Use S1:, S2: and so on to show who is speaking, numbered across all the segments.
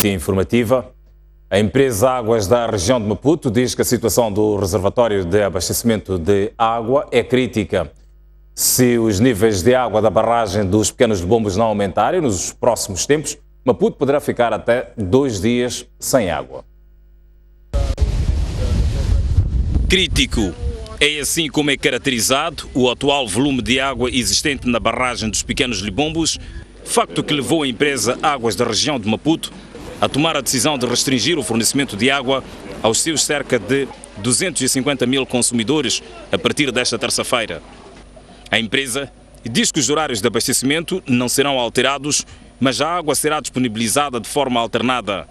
S1: Informativa. A empresa Águas da região de Maputo diz que a situação do reservatório de abastecimento de água é crítica. Se os níveis de água da barragem dos Pequenos Lubombos não aumentarem nos próximos tempos, Maputo poderá ficar até 2 dias sem água.
S2: Crítico. É assim como é caracterizado o atual volume de água existente na barragem dos Pequenos Lubombos, facto que levou a empresa Águas da região de Maputo a tomar a decisão de restringir o fornecimento de água aos seus cerca de 250 mil consumidores a partir desta terça-feira. A empresa diz que os horários de abastecimento não serão alterados, mas a água será disponibilizada de forma alternada.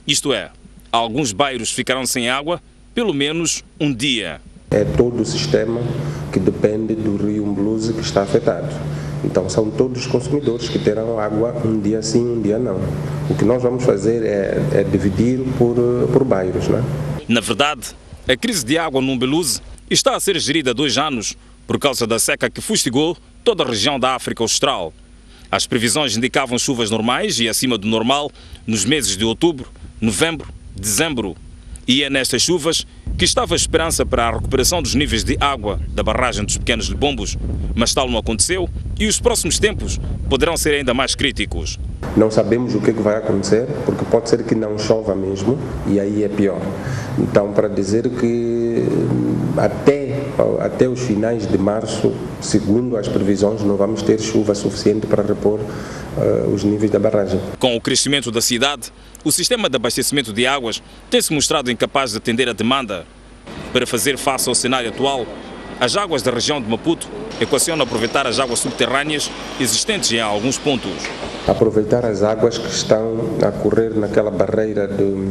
S2: Isto é, alguns bairros ficarão sem água pelo menos um dia.
S3: É todo o sistema que depende do rio Umbluze que está afetado. Então são todos os consumidores que terão água um dia sim, um dia não. O que nós vamos fazer é dividir por bairros, né?
S2: Na verdade, a crise de água no Umbluze está a ser gerida há 2 anos por causa da seca que fustigou toda a região da África Austral. As previsões indicavam chuvas normais e acima do normal nos meses de outubro, novembro, dezembro. E é nestas chuvas que estava a esperança para a recuperação dos níveis de água da barragem dos Pequenos Lubombos, mas tal não aconteceu e os próximos tempos poderão ser ainda mais críticos.
S3: Não sabemos o que vai acontecer, porque pode ser que não chova mesmo e aí é pior. Então, para dizer que até os finais de março, segundo as previsões, não vamos ter chuva suficiente para repor os níveis da barragem.
S2: Com o crescimento da cidade, o sistema de abastecimento de águas tem-se mostrado incapaz de atender a demanda. Para fazer face ao cenário atual, as águas da região de Maputo equacionam aproveitar as águas subterrâneas existentes em alguns pontos.
S3: Aproveitar as águas que estão a correr naquela barreira do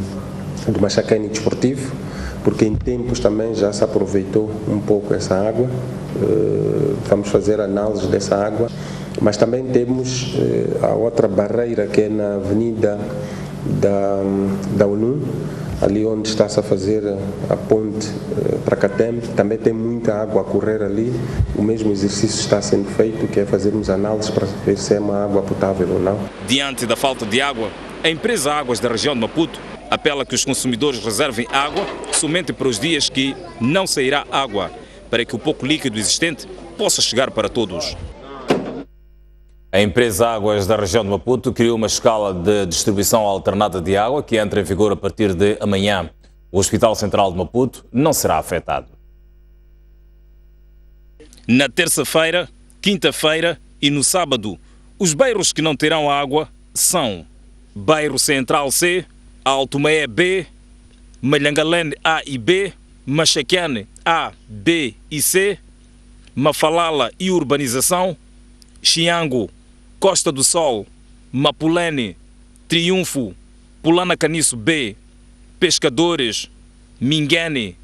S3: Machaquene desportivo, porque em tempos também já se aproveitou um pouco essa água. Vamos fazer análise dessa água, mas também temos a outra barreira que é na avenida da UNU, ali onde está-se a fazer a ponte para Catembe, também tem muita água a correr ali. O mesmo exercício está sendo feito, que é fazermos análises para ver se é uma água potável ou não.
S2: Diante da falta de água, a empresa Águas da região de Maputo apela que os consumidores reservem água somente para os dias que não sairá água, para que o pouco líquido existente possa chegar para todos.
S1: A empresa Águas da região de Maputo criou uma escala de distribuição alternada de água que entra em vigor a partir de amanhã. O Hospital Central de Maputo não será afetado.
S2: Na terça-feira, quinta-feira e no sábado, os bairros que não terão água são Bairro Central C, Alto Maé B, Malhangalene A e B, Machaquene A, B e C, Mafalala e Urbanização, Chiango, Costa do Sol, Mapulene, Triunfo, Pulana Caniço B, Pescadores, Minguene,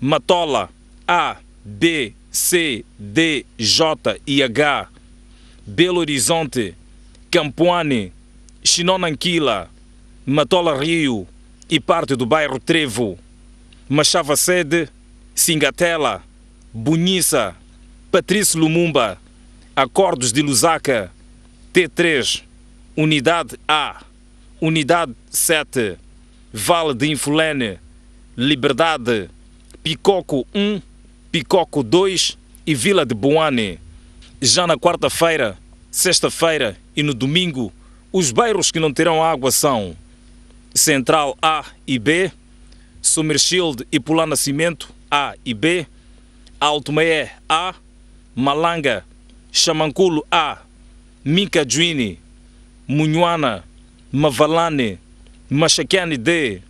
S2: Matola A, B, C, D, J e H, Belo Horizonte, Campoane, Chinonanquila, Matola Rio e parte do bairro Trevo, Machava Sede, Singatela, Bunhiça, Patrício Lumumba, Acordos de Lusaka, T3, Unidade A, Unidade 7, Vale de Infulene, Liberdade, Picoco 1, Picoco 2 e Vila de Boane. Já na quarta-feira, sexta-feira e no domingo, os bairros que não terão água são Central A e B, Somershield e Pulá Nascimento A e B, Alto Maé A, Malanga, Chamanculo A, Mincajuini, Munhuana, Mavalane, Machaquene D,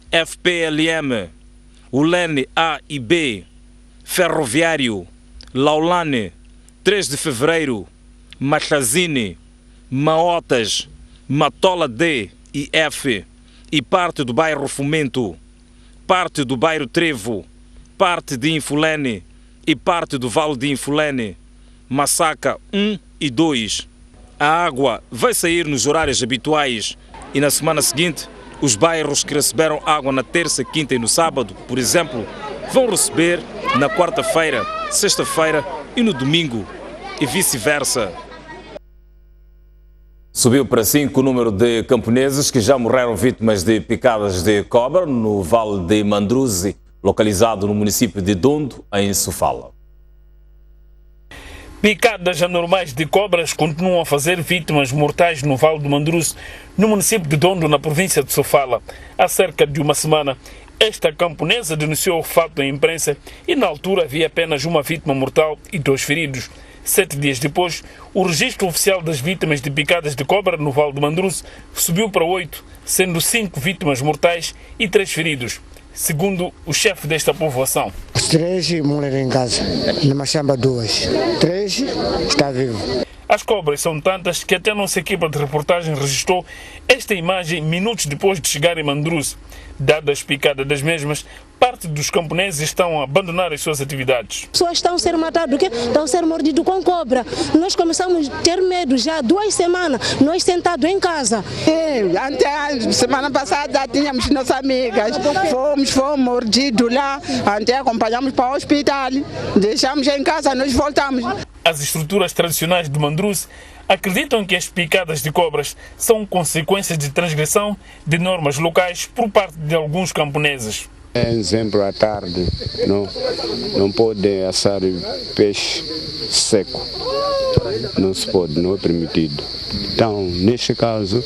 S2: FPLM, Ulene A e B, Ferroviário, Laulane, 3 de Fevereiro, Machazine, Maotas, Matola D e F, e parte do bairro Fomento, parte do bairro Trevo, parte de Infulene e parte do Vale de Infulene, Massaca 1 e 2. A água vai sair nos horários habituais e na semana seguinte, os bairros que receberam água na terça, quinta e no sábado, por exemplo, vão receber na quarta-feira, sexta-feira e no domingo, e vice-versa.
S1: Subiu para 5 o número de camponeses que já morreram vítimas de picadas de cobra no Vale de Mandruzi, localizado no município de Dondo, em Sofala.
S4: Picadas anormais de cobras continuam a fazer vítimas mortais no Vale do Mandruzi, no município de Dondo, na província de Sofala. Há cerca de uma semana, esta camponesa denunciou o fato à imprensa e, na altura, havia apenas uma vítima mortal e 2 feridos. 7 dias depois, o registro oficial das vítimas de picadas de cobra no Vale do Mandruzi subiu para 8, sendo 5 vítimas mortais e 3 feridos, segundo o chefe desta povoação.
S5: Os 3 morreram em casa, na Machamba 2. 3 está vivo.
S4: As cobras são tantas que até a nossa equipa de reportagem registrou esta imagem minutos depois de chegar em Mandruzi. Dadas as picadas das mesmas, parte dos camponeses estão a abandonar as suas atividades.
S6: As pessoas estão a ser marcadas, estão a ser mordidas com cobra. Nós começamos a ter medo já há 2 semanas, nós sentados em casa.
S7: Até semana passada tínhamos nossas amigas, fomos mordidos lá, até acompanhamos para o hospital, deixamos em casa, nós voltamos.
S4: As estruturas tradicionais de Mandruzi acreditam que as picadas de cobras são consequências de transgressão de normas locais por parte de alguns camponeses.
S8: Exemplo, à tarde não pode assar peixe seco, não se pode, não é permitido. Então, neste caso,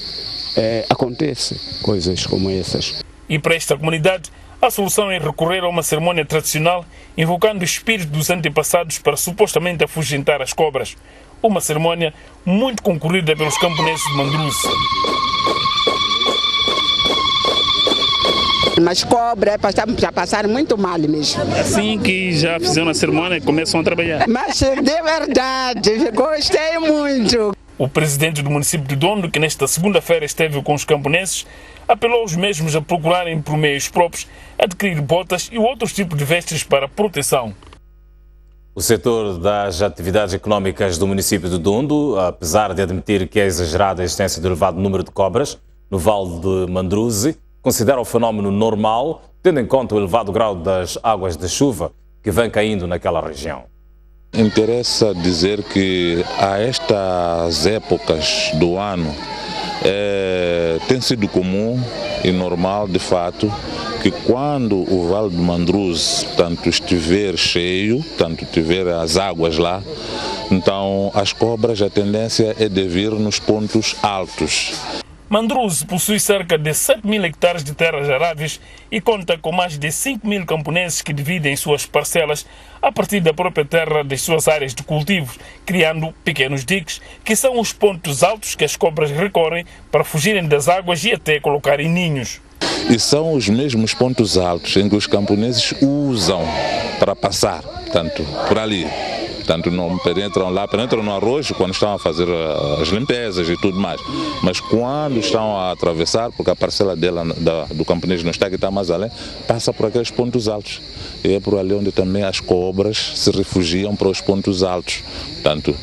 S8: acontece coisas como essas.
S4: E para esta comunidade, a solução é recorrer a uma cerimônia tradicional invocando o espírito dos antepassados para supostamente afugentar as cobras. Uma cerimônia muito concorrida pelos camponeses de Mandruzi.
S7: Mas cobra já passaram muito mal mesmo.
S4: Assim que já fizeram a cerimônia, começam a trabalhar.
S7: Mas de verdade, gostei muito.
S4: O presidente do município de Dondo, que nesta segunda-feira esteve com os camponeses, apelou os mesmos a procurarem por meios próprios adquirir botas e outros tipos de vestes para proteção.
S1: O setor das atividades económicas do município de Dondo, apesar de admitir que é exagerada a existência do elevado número de cobras no Vale de Mandruzi, considera o fenómeno normal, tendo em conta o elevado grau das águas de chuva que vem caindo naquela região.
S9: Interessa dizer que a estas épocas do ano tem sido comum e normal, de fato, que quando o Vale do Mandruzi tanto estiver cheio, tanto tiver as águas lá, então as cobras, a tendência é de vir nos pontos altos.
S4: Mandruzi possui cerca de 7.000 hectares de terras aráveis e conta com mais de 5.000 camponeses que dividem suas parcelas a partir da própria terra das suas áreas de cultivo, criando pequenos diques, que são os pontos altos que as cobras recorrem para fugirem das águas e até colocarem ninhos.
S9: E são os mesmos pontos altos em que os camponeses usam para passar, tanto por ali. Portanto, não penetram lá, penetram no arrojo quando estão a fazer as limpezas e tudo mais. Mas quando estão a atravessar, porque a parcela dela, do camponês não está aqui, está mais além, passa por aqueles pontos altos. E é por ali onde também as cobras se refugiam para os pontos altos. Portanto,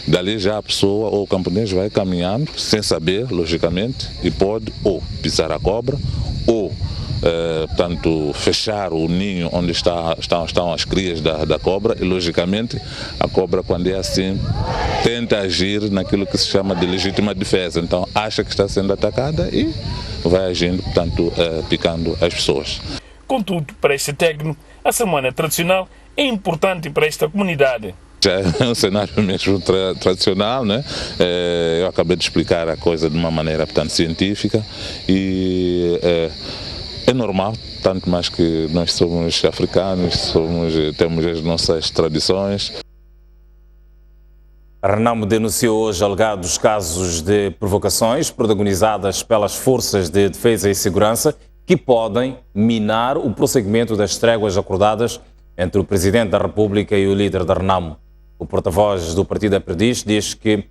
S9: dali já a pessoa ou o camponês vai caminhando, sem saber, logicamente, e pode ou pisar a cobra, ou portanto, fechar o ninho onde estão as crias da cobra e, logicamente, a cobra, quando é assim, tenta agir naquilo que se chama de legítima defesa. Então, acha que está sendo atacada e vai agindo, portanto, picando as pessoas.
S4: Contudo, para este técnico, a cerimônia tradicional é importante para esta comunidade.
S9: Já é um cenário mesmo tradicional, né? Eu acabei de explicar a coisa de uma maneira, portanto, científica e é normal, tanto mais que nós somos africanos, temos as nossas tradições.
S1: Renamo denunciou hoje alegados casos de provocações protagonizadas pelas forças de defesa e segurança que podem minar o prosseguimento das tréguas acordadas entre o Presidente da República e o líder da Renamo. O porta-voz do partido Aprendiz diz que,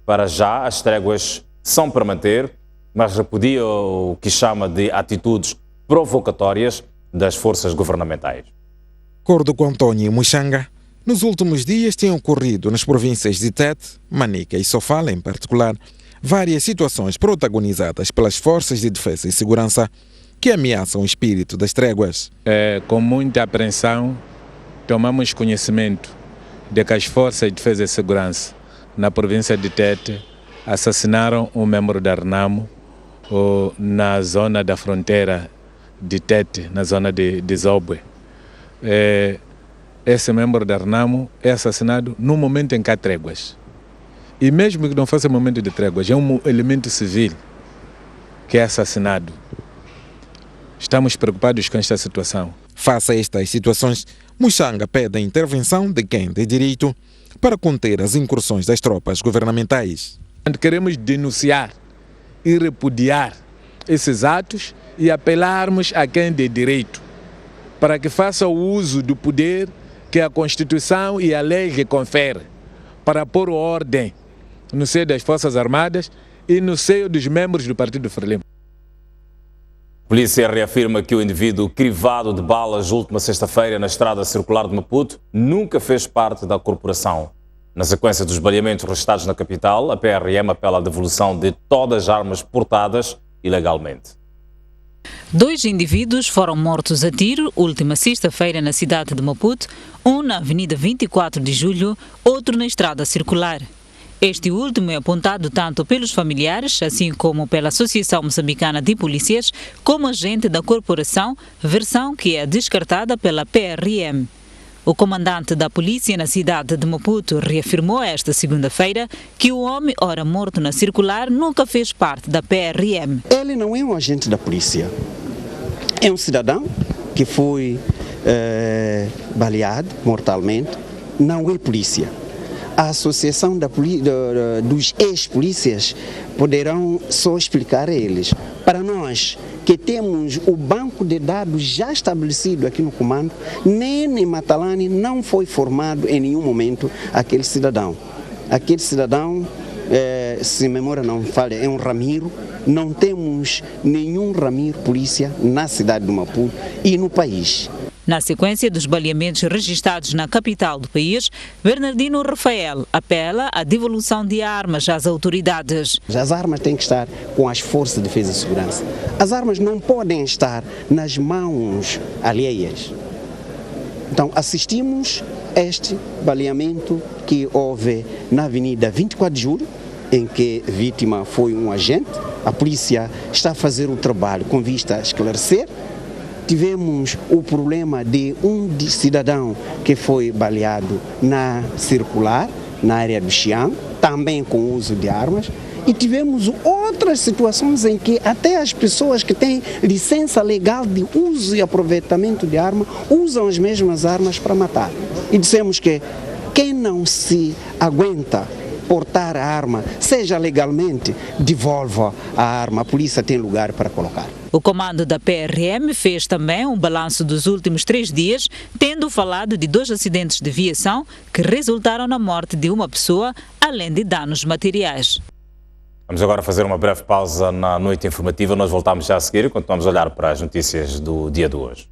S1: para já, as tréguas são para manter, mas repudia o que chama de atitudes provocatórias das forças governamentais.
S10: De acordo com António Muxanga, nos últimos dias têm ocorrido nas províncias de Tete, Manica e Sofala, em particular, várias situações protagonizadas pelas forças de defesa e segurança que ameaçam o espírito das tréguas.
S11: Com muita apreensão, tomamos conhecimento de que as forças de defesa e segurança na província de Tete assassinaram um membro da Renamo na zona da fronteira de Tete, na zona de Zobwe. Esse membro da Renamo é assassinado no momento em que há tréguas. E mesmo que não fosse momento de tréguas, é um elemento civil que é assassinado. Estamos preocupados com esta situação.
S10: Face a estas situações, Muxanga pede a intervenção de quem tem direito para conter as incursões das tropas governamentais.
S11: Queremos denunciar e repudiar esses atos e apelarmos a quem tem direito para que faça o uso do poder que a Constituição e a lei lhe conferem para pôr ordem no seio das Forças Armadas e no seio dos membros do Partido Frelimo.
S1: A polícia reafirma que o indivíduo crivado de balas última sexta-feira na estrada circular de Maputo nunca fez parte da corporação. Na sequência dos baleamentos registrados na capital, a PRM apela à devolução de todas as armas portadas ilegalmente.
S12: 2 indivíduos foram mortos a tiro última sexta-feira na cidade de Maputo, um na Avenida 24 de Julho, outro na estrada circular. Este último é apontado tanto pelos familiares, assim como pela Associação Moçambicana de Polícias, como agente da corporação, versão que é descartada pela PRM. O comandante da polícia na cidade de Maputo reafirmou esta segunda-feira que o homem, ora morto na circular, nunca fez parte da PRM.
S13: Ele não é um agente da polícia. É um cidadão que foi baleado mortalmente. Não é polícia. A associação dos ex-polícias poderão só explicar a eles. Para nós, que temos o banco de dados já estabelecido aqui no comando, nem em Matalane não foi formado em nenhum momento aquele cidadão. Aquele cidadão, se a memória não falha, é um Ramiro. Não temos nenhum Ramiro polícia na cidade de Maputo e no país.
S12: Na sequência dos baleamentos registrados na capital do país, Bernardino Rafael apela à devolução de armas às autoridades.
S13: As armas têm que estar com as forças de defesa e segurança. As armas não podem estar nas mãos alheias. Então, assistimos a este baleamento que houve na Avenida 24 de Julho, em que a vítima foi um agente. A polícia está a fazer o trabalho com vista a esclarecer. Tivemos o problema de um cidadão que foi baleado na circular, na área do Xiang, também com uso de armas. E tivemos outras situações em que até as pessoas que têm licença legal de uso e aproveitamento de arma usam as mesmas armas para matar. E dissemos que quem não se aguenta portar a arma, seja legalmente, devolva a arma. A polícia tem lugar para colocar.
S12: O comando da PRM fez também um balanço dos últimos 3 dias, tendo falado de 2 acidentes de viação que resultaram na morte de uma pessoa, além de danos materiais.
S1: Vamos agora fazer uma breve pausa na noite informativa. Nós voltamos já a seguir, enquanto vamos olhar para as notícias do dia de hoje.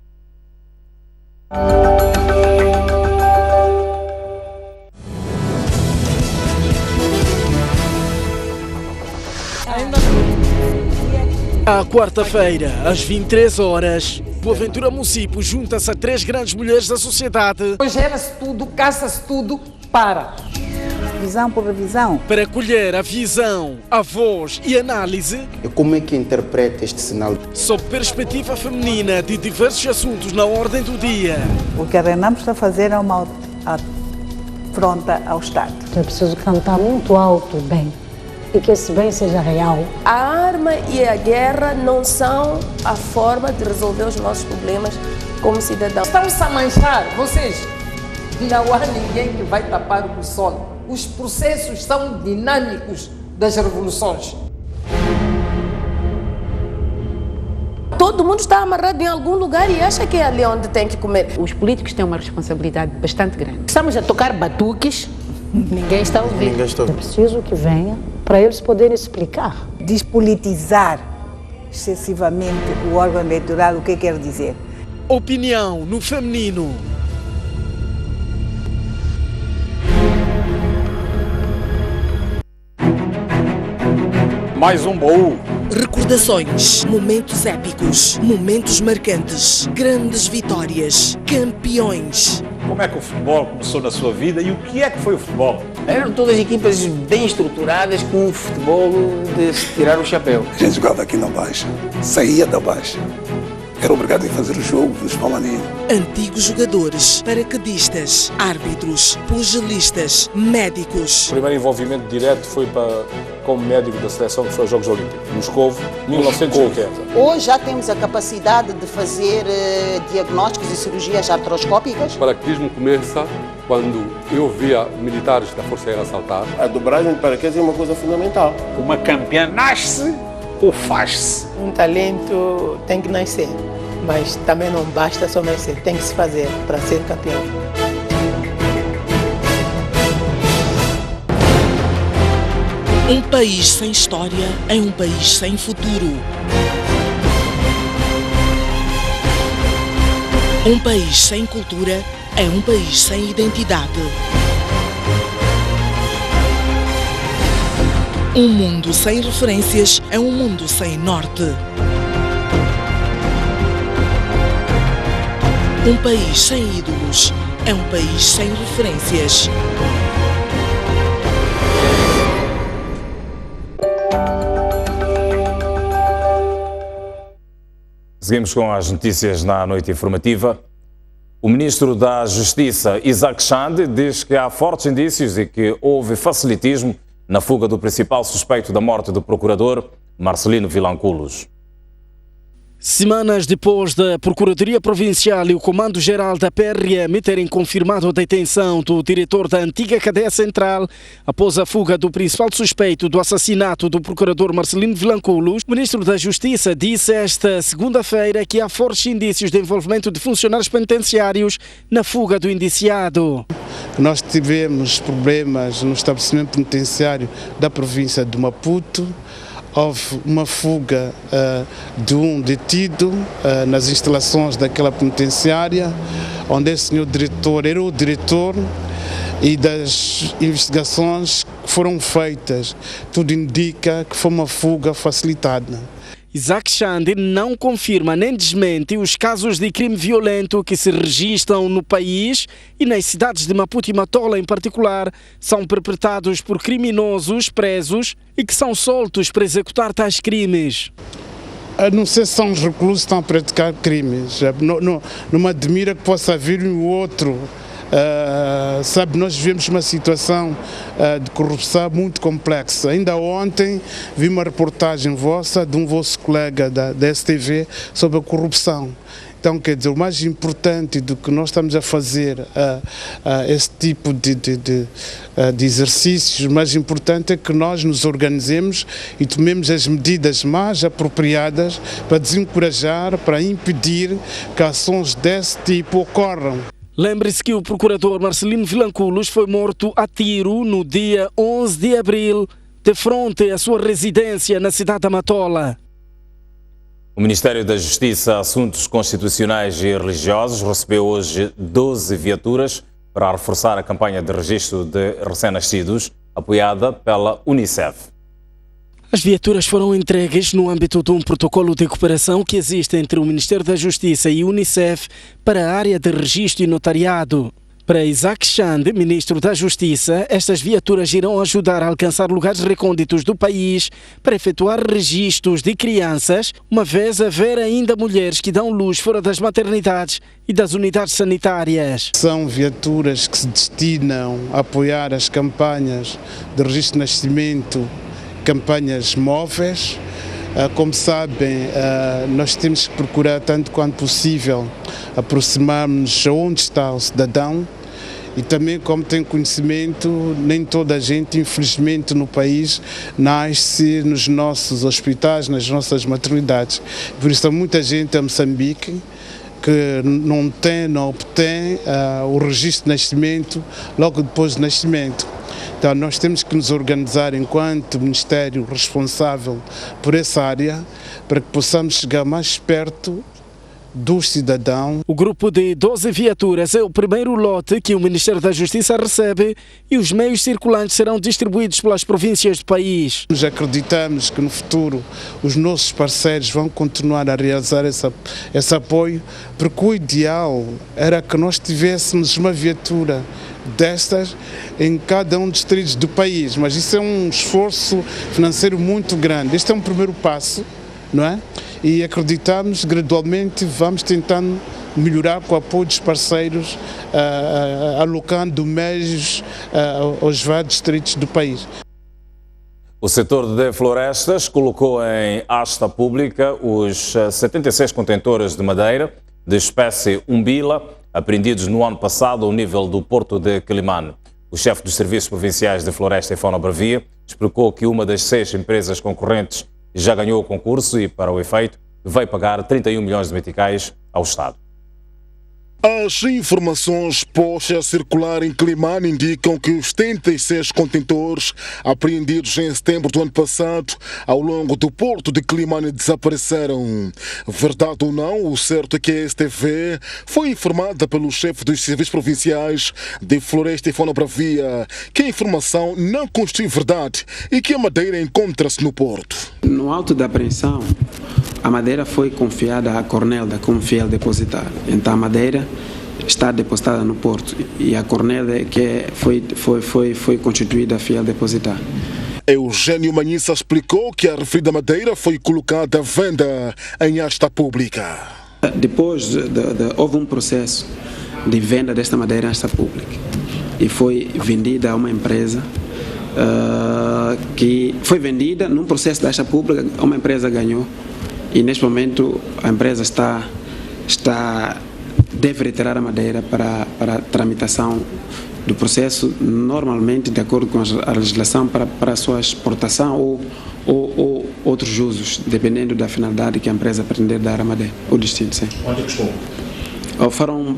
S14: À quarta-feira, às 23 horas, Boaventura Mucipo junta-se a 3 grandes mulheres da sociedade.
S15: Gera-se tudo, caça-se tudo, para. Visão por revisão.
S14: Para colher a visão, a voz e análise.
S16: E como é que interpreta este sinal?
S14: Sob perspectiva feminina de diversos assuntos na ordem do dia.
S15: O que a Renamo está a fazer é uma afronta ao Estado.
S17: É preciso cantar muito alto bem. E que esse bem seja real.
S18: A arma e a guerra não são a forma de resolver os nossos problemas como cidadãos.
S15: Estamos a manchar, vocês. Não há ninguém que vai tapar o sol. Os processos são dinâmicos das revoluções.
S18: Todo mundo está amarrado em algum lugar e acha que é ali onde tem que comer.
S17: Os políticos têm uma responsabilidade bastante grande. Estamos a tocar batuques, ninguém está ouvindo. É preciso que venha para eles poderem explicar.
S15: Despolitizar excessivamente o órgão eleitoral, o que quer dizer?
S14: Opinião no feminino.
S2: Mais um baú.
S19: Recordações, momentos épicos, momentos marcantes, grandes vitórias, campeões.
S20: como é que o futebol começou na sua vida e o que é que foi o futebol?
S21: Eram todas equipas bem estruturadas com o futebol de se tirar o chapéu.
S22: A gente jogava aqui na Baixa, saía da Baixa. Era obrigado a fazer o jogo dos palmaninhos.
S19: Antigos jogadores, paraquedistas, árbitros, pugilistas, médicos.
S23: O primeiro envolvimento direto foi como médico da seleção que foi aos Jogos Olímpicos, Moscovo, 1980.
S24: Hoje já temos a capacidade de fazer diagnósticos e cirurgias artroscópicas.
S25: O paraquedismo começa quando eu via militares da Força Aérea saltar.
S26: A dobragem de paraquedas é uma coisa fundamental.
S20: Uma campeã nasce ou faz-se?
S27: Um talento tem que nascer, mas também não basta só nascer, tem que se fazer para ser campeão.
S19: Um país sem história é um país sem futuro. Um país sem cultura é um país sem identidade. Um mundo sem referências é um mundo sem norte. Um país sem ídolos é um país sem referências.
S1: Seguimos com as notícias na noite informativa. O ministro da Justiça, Isaac Xande, diz que há fortes indícios de que houve facilitismo na fuga do principal suspeito da morte do procurador, Marcelino Vilanculos.
S14: Semanas depois da Procuradoria Provincial e o Comando-Geral da PRM terem confirmado a detenção do diretor da antiga cadeia central após a fuga do principal suspeito do assassinato do procurador Marcelino Vilanculos, o ministro da Justiça disse esta segunda-feira que há fortes indícios de envolvimento de funcionários penitenciários na fuga do indiciado.
S28: Nós tivemos problemas no estabelecimento penitenciário da província de Maputo. Houve uma fuga de um detido nas instalações daquela penitenciária, onde esse senhor diretor era o diretor, e das investigações que foram feitas, tudo indica que foi uma fuga facilitada.
S14: Isaac Xande não confirma nem desmente os casos de crime violento que se registram no país e nas cidades de Maputo e Matola em particular são perpetrados por criminosos presos e que são soltos para executar tais crimes.
S28: Não sei se são os reclusos que estão a praticar crimes. Não me admira que possa vir um outro. Sabe, nós vivemos uma situação de corrupção muito complexa. Ainda ontem vi uma reportagem vossa de um vosso colega da STV sobre a corrupção. Então, quer dizer, o mais importante do que nós estamos a fazer esse tipo de exercícios, o mais importante é que nós nos organizemos e tomemos as medidas mais apropriadas para desencorajar, para impedir que ações desse tipo ocorram.
S14: Lembre-se que o procurador Marcelino Vilanculos foi morto a tiro no dia 11 de abril, de frente à sua residência na cidade da Matola.
S1: O Ministério da Justiça, Assuntos Constitucionais e Religiosos recebeu hoje 12 viaturas para reforçar a campanha de registro de recém-nascidos, apoiada pela Unicef.
S14: As viaturas foram entregues no âmbito de um protocolo de cooperação que existe entre o Ministério da Justiça e a Unicef para a área de registro e notariado. Para Isaac Xande, ministro da Justiça, estas viaturas irão ajudar a alcançar lugares recônditos do país para efetuar registros de crianças, uma vez haver ainda mulheres que dão luz fora das maternidades e das unidades sanitárias.
S28: São viaturas que se destinam a apoiar as campanhas de registro de nascimento, campanhas móveis. Como sabem, nós temos que procurar, tanto quanto possível, aproximar-nos onde está o cidadão. E também, como tem conhecimento, nem toda a gente, infelizmente, no país nasce nos nossos hospitais, nas nossas maternidades. Por isso, há muita gente a Moçambique que não obtém o registro de nascimento logo depois do nascimento. Então, nós temos que nos organizar enquanto Ministério responsável por essa área para que possamos chegar mais perto dos cidadãos.
S14: O grupo de 12 viaturas é o primeiro lote que o Ministério da Justiça recebe e os meios circulantes serão distribuídos pelas províncias do país.
S28: Nós acreditamos que no futuro os nossos parceiros vão continuar a realizar esse apoio, porque o ideal era que nós tivéssemos uma viatura destas em cada um dos distritos do país, mas isso é um esforço financeiro muito grande. Este é um primeiro passo, não é? E acreditamos gradualmente vamos tentando melhorar com o apoio dos parceiros, alocando meios aos vários distritos do país.
S1: O setor de florestas colocou em asta pública os 76 contentores de madeira de espécie umbila apreendidos no ano passado ao nível do porto de Quelimane. O chefe dos Serviços Provinciais de Floresta e Fauna Bravia explicou que uma das 6 empresas concorrentes já ganhou o concurso e, para o efeito, vai pagar 31 milhões de meticais ao Estado.
S3: As informações postas a circular em Quelimane indicam que os 76 contentores apreendidos em setembro do ano passado ao longo do porto de Quelimane desapareceram. Verdade ou não, o certo é que a STV foi informada pelo chefe dos Serviços Provinciais de Floresta e Fauna Bravia que a informação não constitui verdade e que a madeira encontra-se no porto.
S4: No auto da apreensão, a madeira foi confiada à Cornelda como fiel depositário. Então a madeira está depositada no porto e a Cornelda que foi constituída fiel depositário.
S3: Eugênio Manhissa explicou que a referida madeira foi colocada à venda em asta pública.
S4: Depois houve um processo de venda desta madeira em asta pública e foi vendida a uma empresa que foi vendida num processo da asta pública, uma empresa ganhou. E neste momento a empresa deve retirar a madeira para a tramitação do processo, normalmente de acordo com a legislação para a sua exportação ou outros usos, dependendo da finalidade que a empresa pretender dar à madeira, o destino. Sim.
S20: Onde costuma?
S4: Foram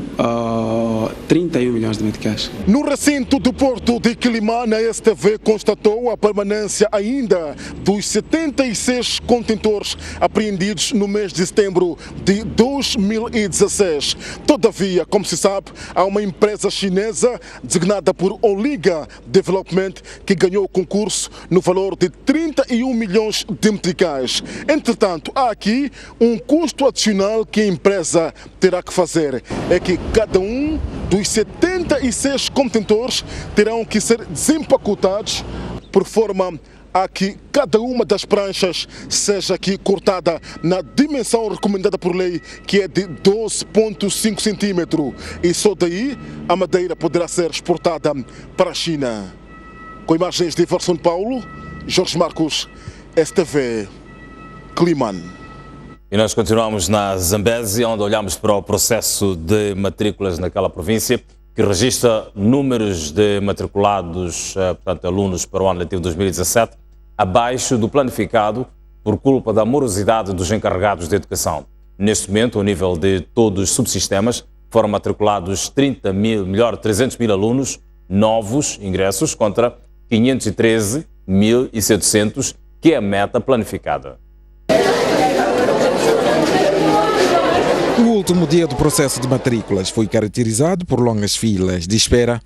S4: 31 milhões de meticais.
S3: No recinto do porto de Quelimane, a STV constatou a permanência ainda dos 76 contentores apreendidos no mês de setembro de 2016. Todavia, como se sabe, há uma empresa chinesa designada por Oliga Development que ganhou o concurso no valor de 31 milhões de meticais. Entretanto, há aqui um custo adicional que a empresa terá que fazer. É que cada um dos 76 contentores terão que ser desempacotados por forma a que cada uma das pranchas seja aqui cortada na dimensão recomendada por lei, que é de 12,5 centímetros. E só daí a madeira poderá ser exportada para a China. Com imagens de Everson Paulo, Jorge Marcos, STV, Quelimane.
S1: E nós continuamos na Zambésia, onde olhamos para o processo de matrículas naquela província, que registra números de matriculados, portanto, alunos para o ano letivo 2017, abaixo do planificado por culpa da morosidade dos encarregados de educação. Neste momento, ao nível de todos os subsistemas, foram matriculados 300 mil alunos novos ingressos contra 513.700, que é a meta planificada.
S5: O último dia do processo de matrículas foi caracterizado por longas filas de espera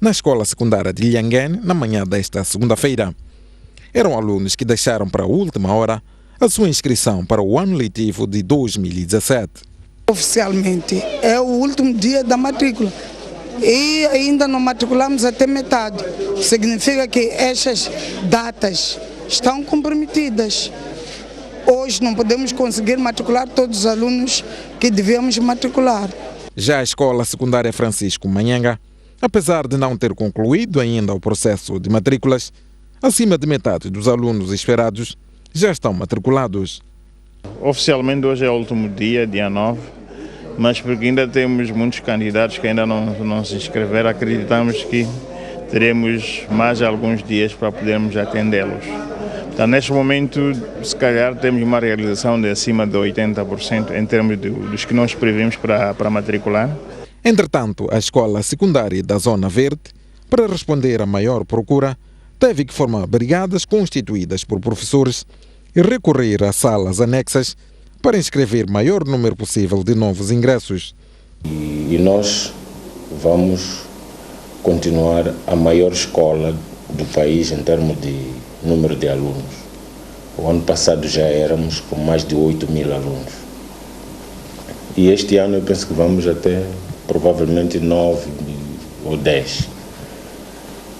S5: na escola secundária de Lhanguene na manhã desta segunda-feira. Eram alunos que deixaram para a última hora a sua inscrição para o ano letivo de 2017.
S6: Oficialmente é o último dia da matrícula e ainda não matriculamos até metade. Significa que estas datas estão comprometidas. Hoje não podemos conseguir matricular todos os alunos que devíamos matricular.
S5: Já a escola secundária Francisco Manhanga, apesar de não ter concluído ainda o processo de matrículas, acima de metade dos alunos esperados já estão matriculados.
S7: Oficialmente hoje é o último dia, dia 9, mas porque ainda temos muitos candidatos que ainda não se inscreveram, acreditamos que teremos mais alguns dias para podermos atendê-los. Então, neste momento, se calhar, temos uma realização de acima de 80% em termos dos que nós previmos para matricular.
S5: Entretanto, a escola secundária da Zona Verde, para responder à maior procura, teve que formar brigadas constituídas por professores e recorrer a salas anexas para inscrever maior número possível de novos ingressos.
S8: E nós vamos continuar a maior escola do país em termos de número de alunos. O ano passado já éramos com mais de 8.000 alunos. E este ano eu penso que vamos até provavelmente 9 ou 10.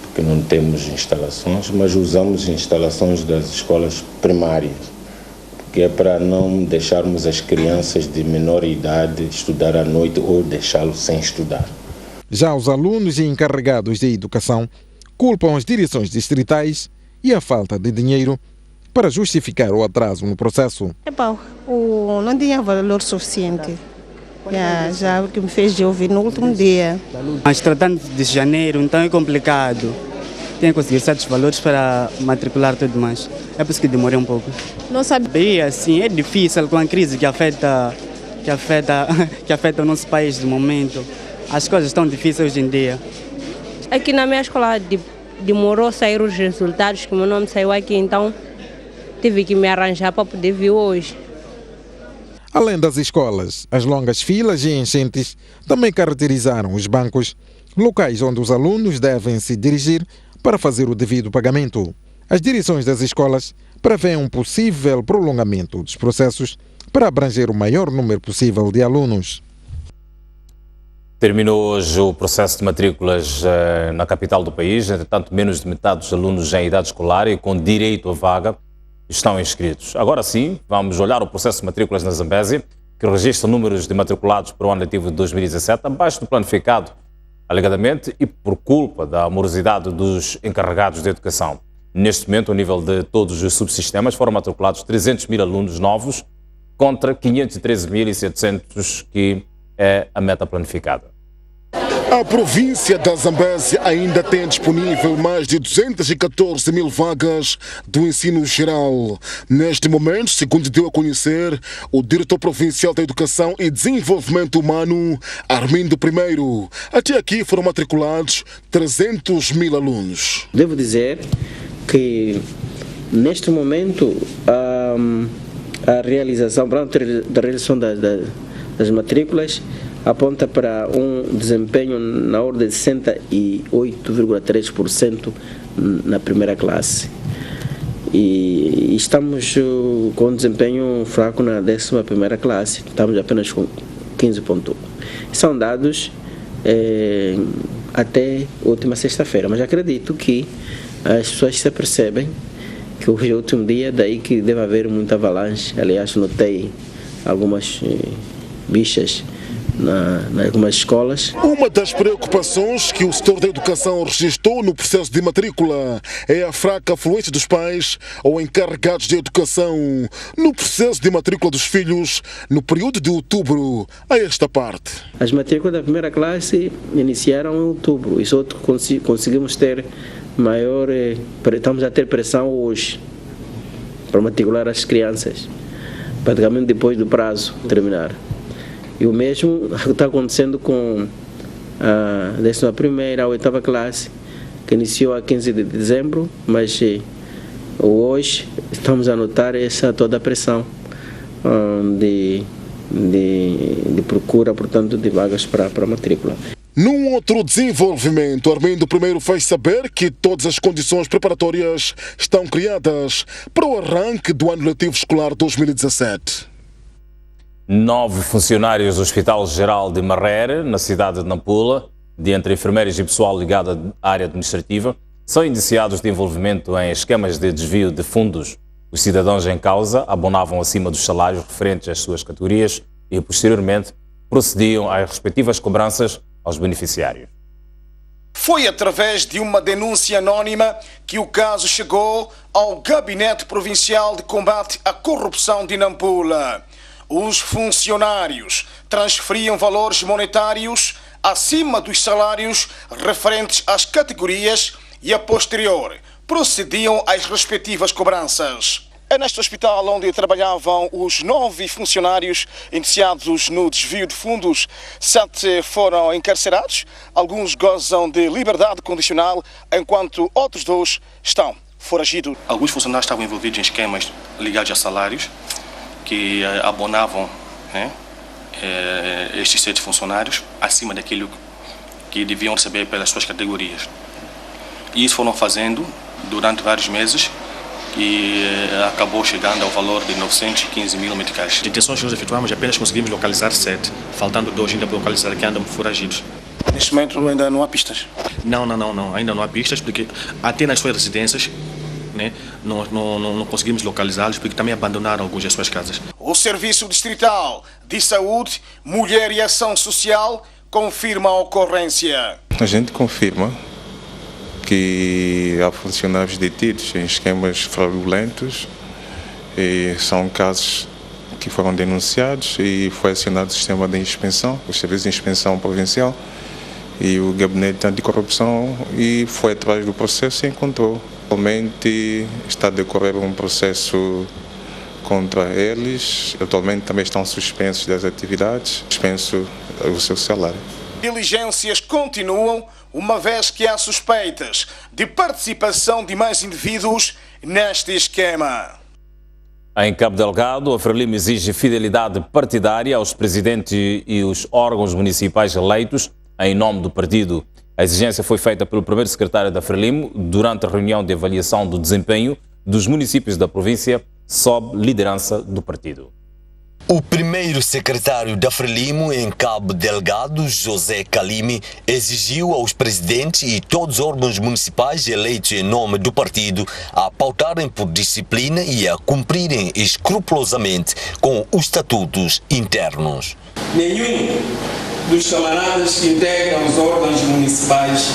S8: Porque não temos instalações, mas usamos instalações das escolas primárias. Que é para não deixarmos as crianças de menor idade estudar à noite ou deixá-los sem estudar.
S5: Já os alunos e encarregados de educação culpam as direções distritais e a falta de dinheiro para justificar o atraso no processo.
S9: Não tinha valor suficiente. Já o que me fez de ouvir no último dia.
S10: Mas tratando de janeiro, então é complicado. Tem que conseguir certos valores para matricular tudo mais. É por isso que demorei um pouco.
S9: Não sabia,
S10: assim, é difícil com a crise que afeta o nosso país de momento. As coisas estão difíceis hoje em dia.
S9: Aqui na minha escola demorou a sair os resultados, que meu nome saiu aqui, então tive que me arranjar para poder vir hoje.
S5: Além das escolas, as longas filas e enchentes também caracterizaram os bancos, locais onde os alunos devem se dirigir para fazer o devido pagamento. As direções das escolas prevêem um possível prolongamento dos processos para abranger o maior número possível de alunos.
S1: Terminou hoje o processo de matrículas na capital do país. Entretanto, menos de metade dos alunos em idade escolar e com direito à vaga estão inscritos. Agora sim, vamos olhar o processo de matrículas na Zambésia, que registra números de matriculados para o ano letivo de 2017 abaixo do planificado, alegadamente, e por culpa da morosidade dos encarregados de educação. Neste momento, ao nível de todos os subsistemas, foram matriculados 300.000 alunos novos contra 513.700, que é a meta planificada.
S3: A província da Zambésia ainda tem disponível mais de 214.000 vagas do ensino geral. Neste momento, segundo deu a conhecer o diretor provincial da Educação e Desenvolvimento Humano, Armindo I, até aqui foram matriculados 300.000 alunos.
S21: Devo dizer que, neste momento, a realização das matrículas aponta para um desempenho na ordem de 68,3% na primeira classe. E estamos com um desempenho fraco na 11ª classe, estamos apenas com 15,1%. São dados até última sexta-feira, mas acredito que as pessoas se percebem que hoje é o último dia, daí que deve haver muita avalanche. Aliás, notei algumas bichas em algumas escolas.
S3: Uma das preocupações que o setor da educação registrou no processo de matrícula é a fraca afluência dos pais ou encarregados de educação no processo de matrícula dos filhos no período de outubro a esta parte.
S21: As matrículas da primeira classe iniciaram em outubro e só conseguimos ter maior, estamos a ter pressão hoje para matricular as crianças, praticamente depois do prazo terminar. E o mesmo está acontecendo com a 11ª, a 8ª classe, que iniciou a 15 de dezembro, mas hoje estamos a notar toda a pressão de procura, portanto, de vagas para a matrícula.
S3: Num outro desenvolvimento, Armindo I fez saber que todas as condições preparatórias estão criadas para o arranque do ano letivo escolar 2017.
S1: 9 funcionários do Hospital Geral de Marrere, na cidade de Nampula, de entre enfermeiros e pessoal ligado à área administrativa, são indiciados de envolvimento em esquemas de desvio de fundos. Os cidadãos em causa abonavam acima dos salários referentes às suas categorias e, posteriormente, procediam às respectivas cobranças aos beneficiários.
S11: Foi através de uma denúncia anónima que o caso chegou ao Gabinete Provincial de Combate à Corrupção de Nampula. Os funcionários transferiam valores monetários acima dos salários referentes às categorias e, a posterior, procediam às respectivas cobranças. É neste hospital onde trabalhavam os 9 funcionários indiciados no desvio de fundos. 7 foram encarcerados, alguns gozam de liberdade condicional, enquanto outros 2 estão foragidos.
S12: Alguns funcionários estavam envolvidos em esquemas ligados a salários
S2: que abonavam, né, estes 7 funcionários acima daquilo que deviam receber pelas suas categorias. E isso foram fazendo durante vários meses e acabou chegando ao valor de 915 mil meticais. As intenções que nós efetuamos apenas conseguimos localizar 7, faltando 2 ainda para localizar que andam foragidos.
S11: Neste momento ainda não há pistas?
S2: Não, ainda não há pistas, porque até nas suas residências, né, não conseguimos localizá-los, porque também abandonaram algumas das suas casas.
S11: O Serviço Distrital de Saúde, Mulher e Ação Social confirma a ocorrência.
S12: A gente confirma que há funcionários detidos em esquemas fraudulentos e são casos que foram denunciados e foi acionado o sistema de inspeção, o Serviço de Inspeção Provincial e o Gabinete Anticorrupção e foi atrás do processo e encontrou. Atualmente está a decorrer um processo contra eles, atualmente também estão suspensos das atividades, suspenso o seu salário.
S11: Diligências continuam, uma vez que há suspeitas de participação de mais indivíduos neste esquema.
S1: Em Cabo Delgado, a Frelimo exige fidelidade partidária aos presidentes e os órgãos municipais eleitos em nome do partido. A exigência foi feita pelo primeiro secretário da Frelimo durante a reunião de avaliação do desempenho dos municípios da província sob liderança do partido.
S13: O primeiro secretário da Frelimo em Cabo Delgado, José Calime, exigiu aos presidentes e todos os órgãos municipais eleitos em nome do partido a pautarem por disciplina e a cumprirem escrupulosamente com os estatutos internos.
S15: Nenhum dos camaradas que integram os órgãos municipais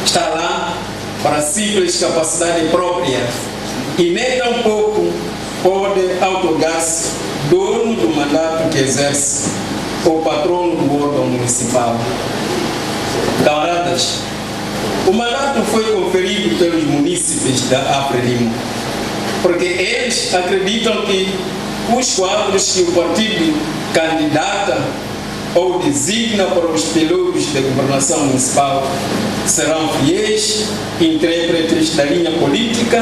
S15: está lá para simples capacidade própria e nem tampouco pode outorgar-se dono do mandato que exerce ou patrono do órgão municipal. Camaradas, o mandato foi conferido pelos munícipes da Frelimo, porque eles acreditam que os quadros que o partido candidata ou designa para os períodos de governação municipal serão fiéis intérpretes da linha política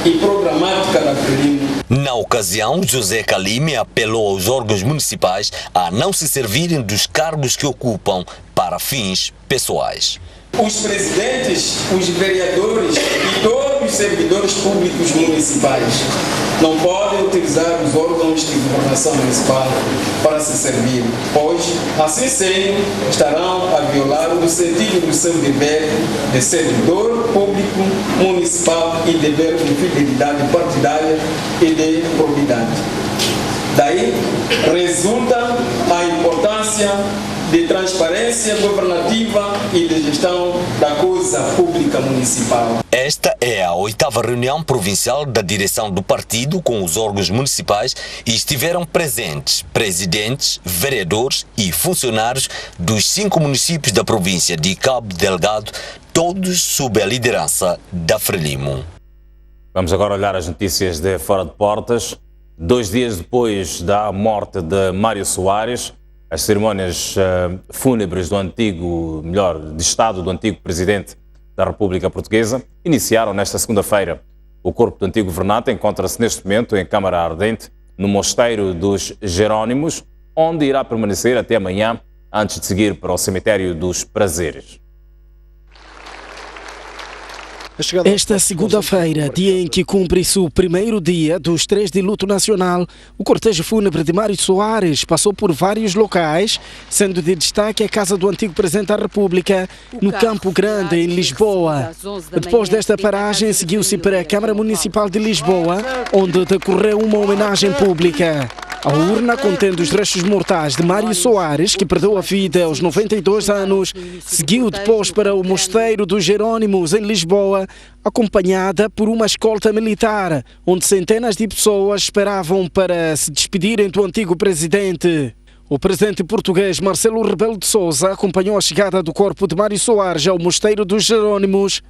S15: e programática da Frelimo.
S13: Na ocasião, José Calime apelou aos órgãos municipais a não se servirem dos cargos que ocupam para fins pessoais.
S15: Os presidentes, os vereadores e todos os servidores públicos municipais não podem utilizar os órgãos de governação municipal para se servir, pois, assim sendo, estarão a violar o sentido do seu dever de servidor público municipal e dever de fidelidade partidária e de probidade. Daí resulta a importância de transparência governativa e de gestão da coisa pública municipal.
S13: Esta é a 8ª reunião provincial da direção do partido com os órgãos municipais e estiveram presentes presidentes, vereadores e funcionários dos 5 municípios da província de Cabo Delgado, todos sob a liderança da Frelimo.
S1: Vamos agora olhar as notícias de Fora de Portas. 2 dias depois da morte de Mário Soares, as cerimônias fúnebres do antigo, de Estado do antigo presidente da República Portuguesa iniciaram nesta segunda-feira. O corpo do antigo governante encontra-se neste momento em Câmara Ardente, no Mosteiro dos Jerónimos, onde irá permanecer até amanhã, antes de seguir para o Cemitério dos Prazeres.
S14: Esta segunda-feira, dia em que cumpre-se o primeiro dia dos 3 de luto nacional, o cortejo fúnebre de Mário Soares passou por vários locais, sendo de destaque a casa do antigo Presidente da República, no Campo Grande, em Lisboa. Depois desta paragem, seguiu-se para a Câmara Municipal de Lisboa, onde decorreu uma homenagem pública. A urna contendo os restos mortais de Mário Soares, que perdeu a vida aos 92 anos, seguiu depois para o Mosteiro dos Jerónimos, em Lisboa, acompanhada por uma escolta militar, onde centenas de pessoas esperavam para se despedirem do antigo presidente. O presidente português Marcelo Rebelo de Sousa acompanhou a chegada do corpo de Mário Soares ao Mosteiro dos Jerónimos,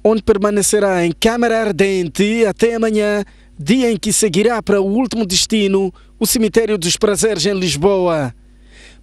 S14: onde permanecerá em Câmara Ardente até amanhã, dia em que seguirá para o último destino, o Cemitério dos Prazeres, em Lisboa.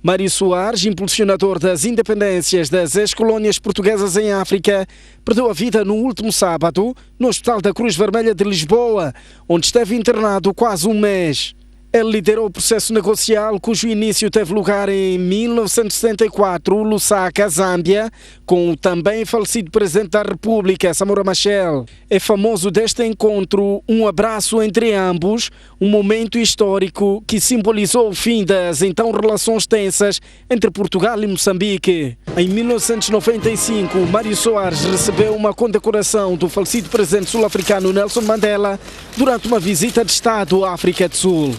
S14: Mário Soares, impulsionador das independências das ex-colónias portuguesas em África, perdeu a vida no último sábado no Hospital da Cruz Vermelha de Lisboa, onde esteve internado quase um mês. Ele liderou o processo negocial cujo início teve lugar em 1974, Lusaka, Zâmbia, com o também falecido Presidente da República, Samora Machel. É famoso deste encontro um abraço entre ambos, um momento histórico que simbolizou o fim das então relações tensas entre Portugal e Moçambique. Em 1995, Mário Soares recebeu uma condecoração do falecido presidente sul-africano Nelson Mandela durante uma visita de Estado à África do Sul.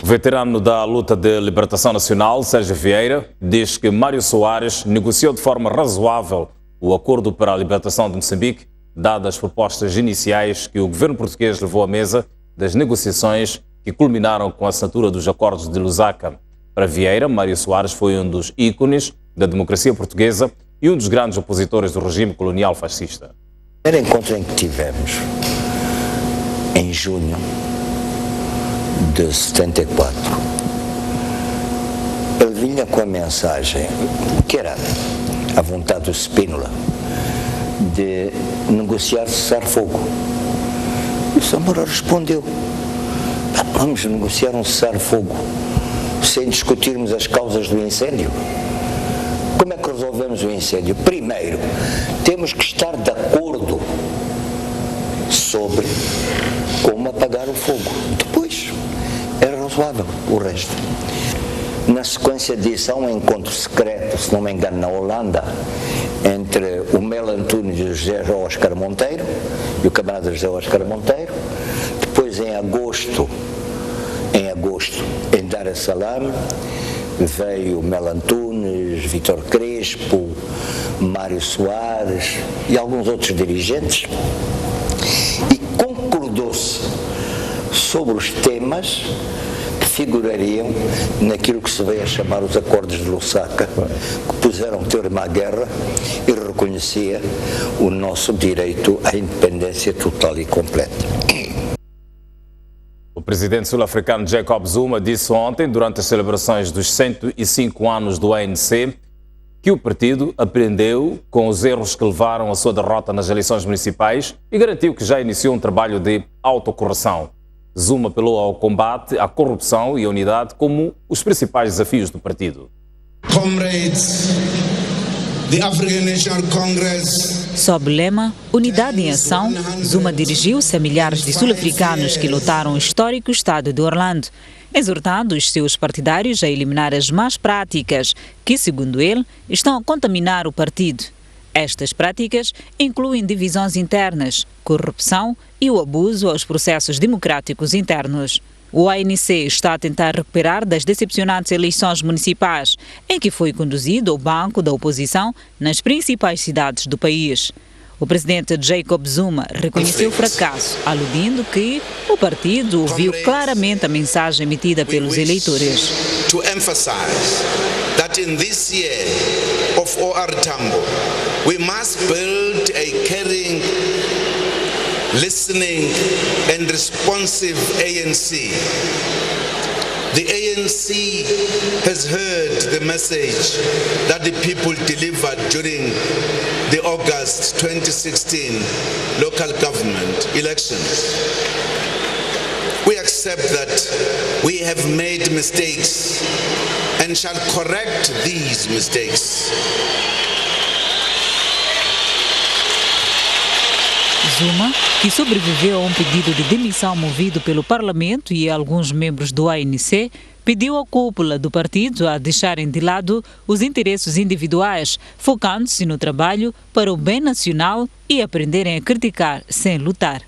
S1: O veterano da luta de libertação nacional, Sérgio Vieira, diz que Mário Soares negociou de forma razoável o acordo para a libertação de Moçambique, dadas as propostas iniciais que o governo português levou à mesa das negociações que culminaram com a assinatura dos acordos de Lusaka. Para Vieira, Mário Soares foi um dos ícones da democracia portuguesa e um dos grandes opositores do regime colonial fascista.
S16: O primeiro encontro em que tivemos, em junho de 74, ele vinha com a mensagem, que era a vontade do Spínola, de negociar cessar-fogo. E o Samora respondeu: vamos negociar um cessar-fogo sem discutirmos as causas do incêndio. Como é que resolvemos o incêndio? Primeiro, temos que estar de acordo sobre como apagar o fogo. Depois, era razoável o resto. Na sequência disso, há um encontro secreto, se não me engano, na Holanda, entre o Mel Antunes e o José Oscar Monteiro, e o camarada José Oscar Monteiro. Depois, em agosto, em Dar es Salaam, veio Mel Antunes, Vítor Crespo, Mário Soares e alguns outros dirigentes, e concordou-se sobre os temas que figurariam naquilo que se veio a chamar os Acordos de Lusaka, que puseram termo à guerra e reconhecia o nosso direito à independência total e completa.
S1: O presidente sul-africano Jacob Zuma disse ontem, durante as celebrações dos 105 anos do ANC, que o partido aprendeu com os erros que levaram à sua derrota nas eleições municipais e garantiu que já iniciou um trabalho de autocorreção. Zuma apelou ao combate à corrupção e à unidade como os principais desafios do partido.
S17: Comrades, the African National Congress.
S18: Sob o lema Unidade em Ação, Zuma dirigiu-se a milhares de sul-africanos que lutaram o histórico estado de Orlando, exortando os seus partidários a eliminar as más práticas que, segundo ele, estão a contaminar o partido. Estas práticas incluem divisões internas, corrupção e o abuso aos processos democráticos internos. O ANC está a tentar recuperar das decepcionantes eleições municipais, em que foi conduzido ao banco da oposição nas principais cidades do país. O presidente Jacob Zuma reconheceu o fracasso, aludindo que o partido ouviu claramente a mensagem emitida pelos eleitores.
S17: To emphasize that in this year of OR Tambo, we must build a caring, listening and responsive ANC. The ANC has heard the message that the people delivered during the August 2016 local government elections. We accept that we have made mistakes and shall correct these mistakes.
S18: Zuma, que sobreviveu a um pedido de demissão movido pelo Parlamento e alguns membros do ANC, pediu à cúpula do partido a deixarem de lado os interesses individuais, focando-se no trabalho para o bem nacional e aprenderem a criticar sem lutar.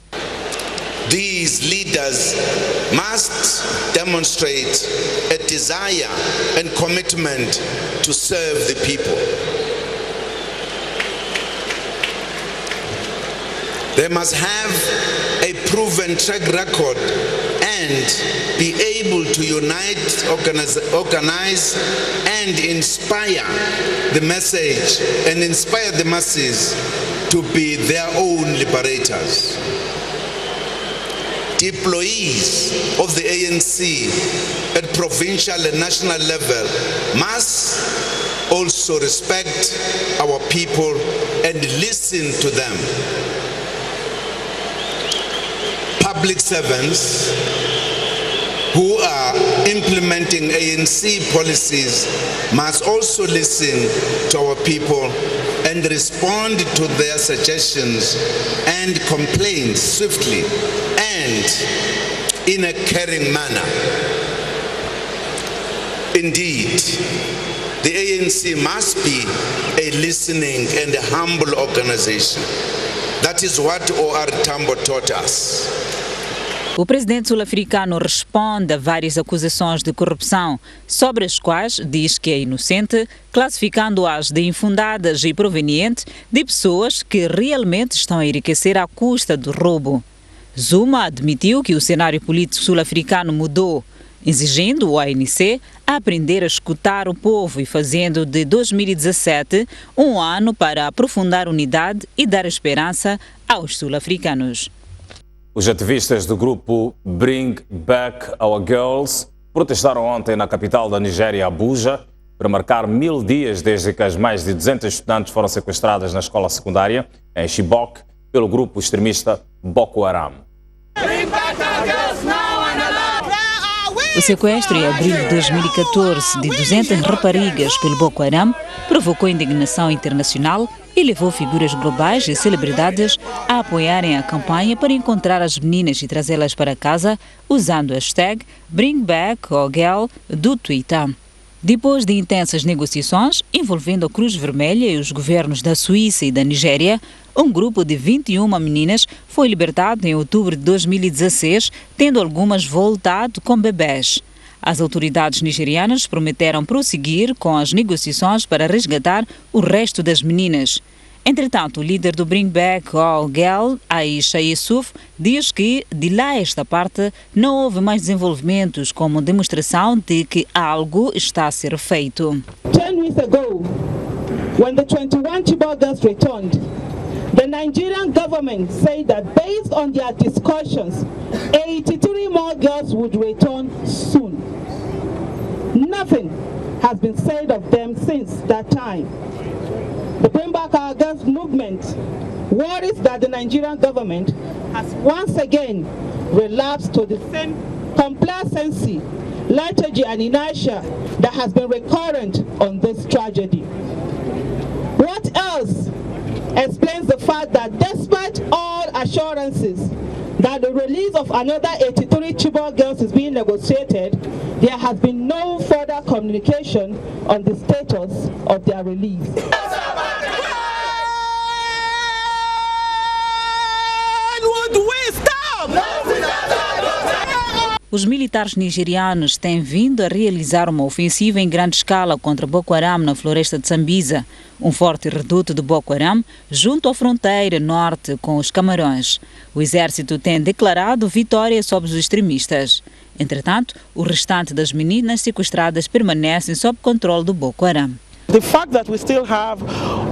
S17: These leaders must demonstrate a desire and commitment to serve the people. They must have a proven track record and be able to unite, organize and inspire the message and inspire the masses to be their own liberators. Employees of the ANC at provincial and national level must also respect our people and listen to them. public servants who are implementing ANC policies must also listen to our people and respond to their suggestions and complaints swiftly and in a caring manner. Indeed, the ANC must be a listening and a humble organization. That is what O.R. Tambo taught us.
S18: O presidente sul-africano responde a várias acusações de corrupção, sobre as quais diz que é inocente, classificando-as de infundadas e provenientes de pessoas que realmente estão a enriquecer à custa do roubo. Zuma admitiu que o cenário político sul-africano mudou, exigindo o ANC a aprender a escutar o povo e fazendo de 2017 um ano para aprofundar a unidade e dar esperança aos sul-africanos.
S1: Os ativistas do grupo Bring Back Our Girls protestaram ontem na capital da Nigéria, Abuja, para marcar 1000 dias desde que as mais de 200 estudantes foram sequestradas na escola secundária, em Chibok, pelo grupo extremista Boko Haram.
S18: O sequestro em abril de 2014 de 200 raparigas pelo Boko Haram provocou indignação internacional e levou figuras globais e celebridades a apoiarem a campanha para encontrar as meninas e trazê-las para casa usando o hashtag BringBackOurGirl do Twitter. Depois de intensas negociações envolvendo a Cruz Vermelha e os governos da Suíça e da Nigéria, um grupo de 21 meninas foi libertado em outubro de 2016, tendo algumas voltado com bebés. As autoridades nigerianas prometeram prosseguir com as negociações para resgatar o resto das meninas. Entretanto, o líder do Bring Back All Girl, Aisha Yusuf, diz que, de lá a esta parte, não houve mais desenvolvimentos como demonstração de que algo está a ser feito.
S19: 10 weeks ago, when the 21 Chibok girls returned, the Nigerian government said that based on their discussions, 83 more girls would return soon. Nothing has been said of them since that time. The Bring Back Our Girls movement worries that the Nigerian government has once again relapsed to the same complacency, lethargy and inertia that has been recurrent on this tragedy. What else explains the fact that despite all assurances that the release of another 83 Chibok girls is being negotiated, there has been no further communication on the status of their release.
S18: Os militares nigerianos têm vindo a realizar uma ofensiva em grande escala contra Boko Haram na floresta de Sambisa, um forte reduto de Boko Haram junto à fronteira norte com os Camarões. O exército tem declarado vitória sobre os extremistas. Entretanto, o restante das meninas sequestradas permanecem sob controle do Boko Haram.
S22: The fact that we still have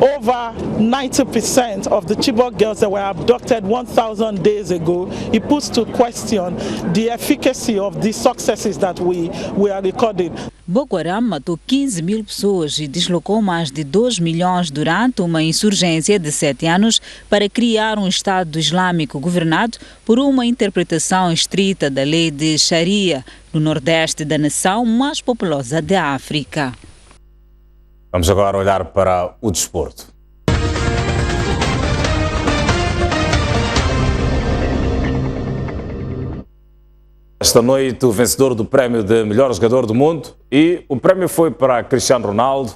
S22: over 90% of the Chibok girls that were abducted 1,000 days ago, it puts to question the efficacy of the successes that we are recording.
S18: Boko Haram matou 15 mil pessoas e deslocou mais de 2 milhões durante uma insurgência de 7 anos para criar um Estado Islâmico governado por uma interpretação estrita da lei de Sharia no nordeste da nação mais populosa da África.
S1: Vamos agora olhar para o desporto. Esta noite, o vencedor do prémio de melhor jogador do mundo, e o prémio foi para Cristiano Ronaldo,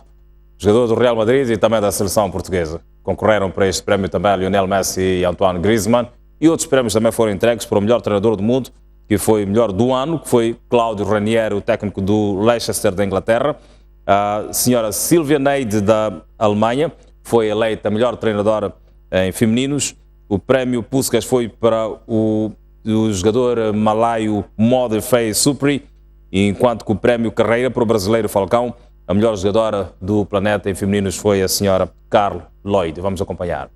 S1: jogador do Real Madrid e também da seleção portuguesa. Concorreram para este prémio também Lionel Messi e Antoine Griezmann, e outros prémios também foram entregues para o melhor treinador do mundo, que foi o melhor do ano, que foi Claudio Ranieri, o técnico do Leicester da Inglaterra. A senhora Silvia Neide, da Alemanha, foi eleita a melhor treinadora em femininos. O prémio Puskas foi para o jogador malaio Modefei Supri, enquanto que o prémio Carreira para o brasileiro Falcão, a melhor jogadora do planeta em femininos foi a senhora Carl Lloyd. Vamos acompanhar.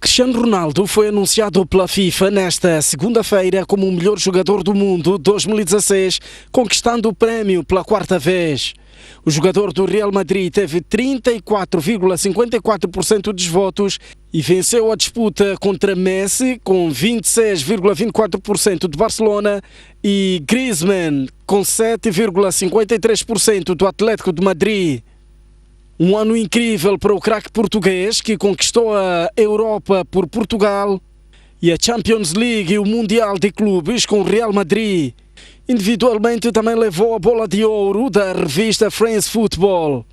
S14: Cristiano Ronaldo foi anunciado pela FIFA nesta segunda-feira como o melhor jogador do mundo 2016, conquistando o prémio pela quarta vez. O jogador do Real Madrid teve 34,54% dos votos e venceu a disputa contra Messi, com 26,24% de Barcelona, e Griezmann, com 7,53% do Atlético de Madrid. Um ano incrível para o craque português, que conquistou a Europa por Portugal e a Champions League e o Mundial de Clubes com o Real Madrid. Individualmente também levou a bola de ouro da revista France Football.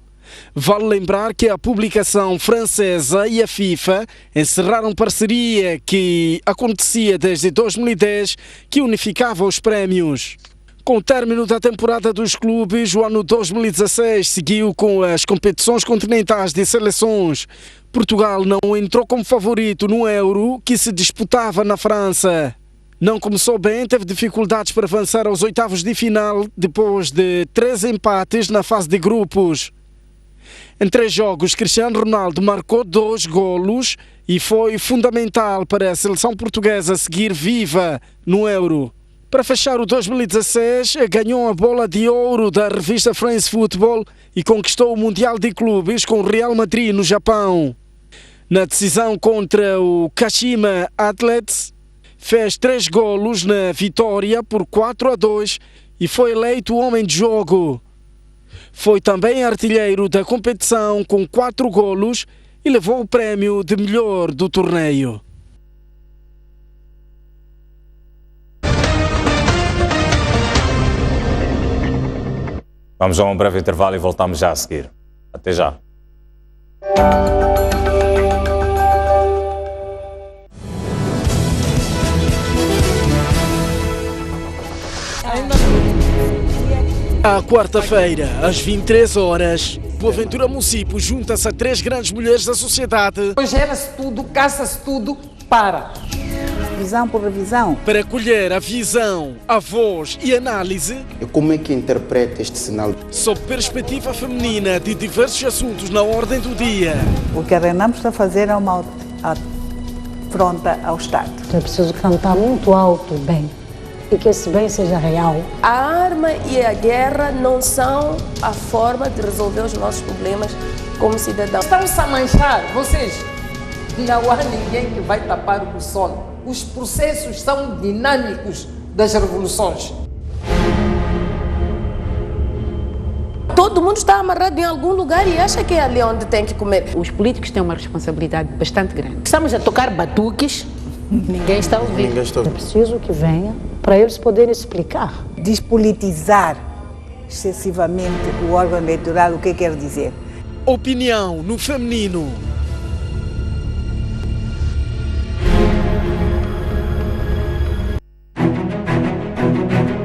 S14: Vale lembrar que a publicação francesa e a FIFA encerraram parceria que acontecia desde 2010, que unificava os prémios. Com o término da temporada dos clubes, o ano 2016 seguiu com as competições continentais de seleções. Portugal não entrou como favorito no Euro, que se disputava na França. Não começou bem, teve dificuldades para avançar aos oitavos de final, depois de 3 empates na fase de grupos. Em 3 jogos, Cristiano Ronaldo marcou 2 golos e foi fundamental para a seleção portuguesa seguir viva no Euro. Para fechar o 2016, ganhou a bola de ouro da revista France Football e conquistou o Mundial de Clubes com o Real Madrid no Japão. Na decisão contra o Kashima Antlers, fez 3 golos na vitória por 4-2 e foi eleito o homem de jogo. Foi também artilheiro da competição com 4 golos e levou o prémio de melhor do torneio.
S1: Vamos a um breve intervalo e voltamos já a seguir. Até já.
S14: À quarta-feira, às 23 horas, Boaventura Município junta-se a 3 grandes mulheres da sociedade.
S4: Gera-se tudo, caça-se tudo, para. Revisão por revisão.
S14: Para colher a visão, a voz e análise.
S20: E como é que interpreta este sinal?
S14: Sob perspectiva feminina de diversos assuntos na ordem do dia.
S4: O que a Renamo está a fazer é uma afronta ao Estado.
S23: É preciso cantar muito alto, bem. E que esse bem seja real.
S24: A arma e a guerra não são a forma de resolver os nossos problemas como cidadãos.
S4: Estão-se a manchar, vocês. Não há ninguém que vai tapar o sol. Os processos são dinâmicos das revoluções.
S24: Todo mundo está amarrado em algum lugar e acha que é ali onde tem que comer.
S23: Os políticos têm uma responsabilidade bastante grande.
S4: Estamos a tocar batuques, ninguém está a ouvir.
S23: É preciso que venha para eles poderem explicar.
S4: Despolitizar excessivamente o órgão eleitoral, o que quer dizer?
S14: Opinião no feminino.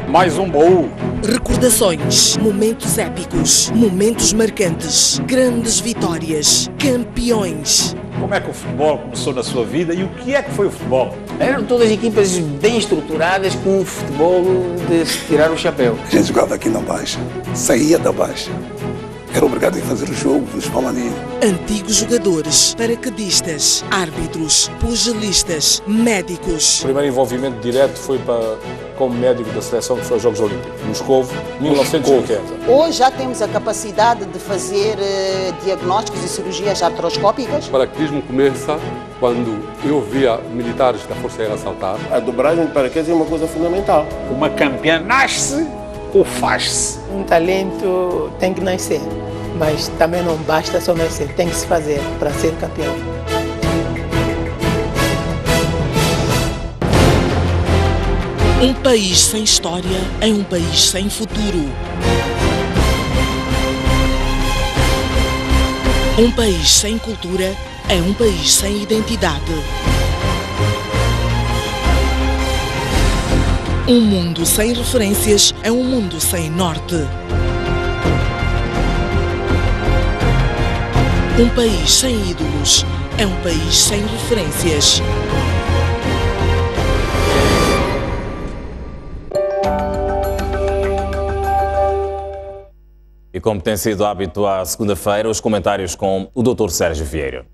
S25: Mais um baú.
S26: Recordações, momentos épicos, momentos marcantes, grandes vitórias, campeões.
S25: Como é que o futebol começou na sua vida e o que é que foi o futebol?
S27: Eram todas equipas bem estruturadas com um futebol de se tirar o chapéu.
S28: A gente jogava aqui na Baixa, saía da Baixa. Era obrigado a fazer o jogo nos Palaninhos.
S26: Antigos jogadores, paraquedistas, árbitros, pugilistas, médicos.
S25: O primeiro envolvimento direto foi como médico da seleção que foi aos Jogos Olímpicos, Moscovo, 1980.
S4: Hoje já temos a capacidade de fazer diagnósticos e cirurgias artroscópicas.
S29: O paraquedismo começa quando eu via militares da Força Aérea saltar.
S30: A dobragem de paraquedas é uma coisa fundamental.
S25: Uma campeã nasce ou faz-se?
S4: Um talento tem que nascer, mas também não basta só nascer, tem que se fazer para ser campeão.
S26: Um país sem história é um país sem futuro. Um país sem cultura é um país sem identidade. Um mundo sem referências é um mundo sem norte. Um país sem ídolos é um país sem referências.
S1: E como tem sido hábito à segunda-feira, os comentários com o Dr. Sérgio Vieira.